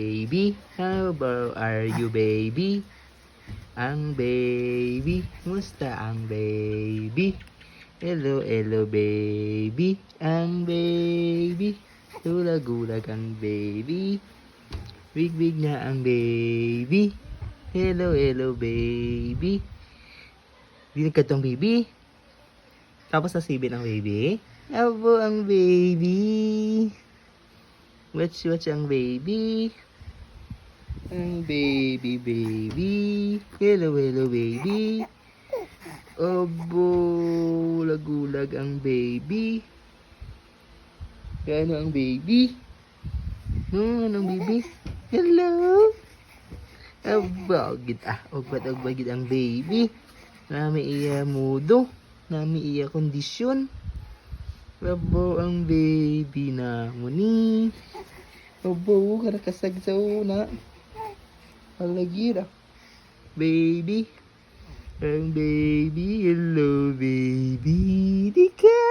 Baby, how are you, baby? Ang baby, musta ang baby? Hello, hello, baby. Ang baby, gulag-gulag ang baby. Big-big na ang baby. Hello, hello, baby. Dinig ka tong baby. Tapos nasibit ang baby. Abo ang baby. Watch ang baby. Ang baby, baby. Hello, hello, baby. Abo, gulag-gulag ang baby. Kano ang baby? No, anong baby? Hello. Aba, ugbat ang baby. Nami iya mudo. Nami iya kondisyon. Abo ang baby na muni. Abo, karakasag sa una. Alagira. Baby. Ang baby. Hello, baby. Di ka.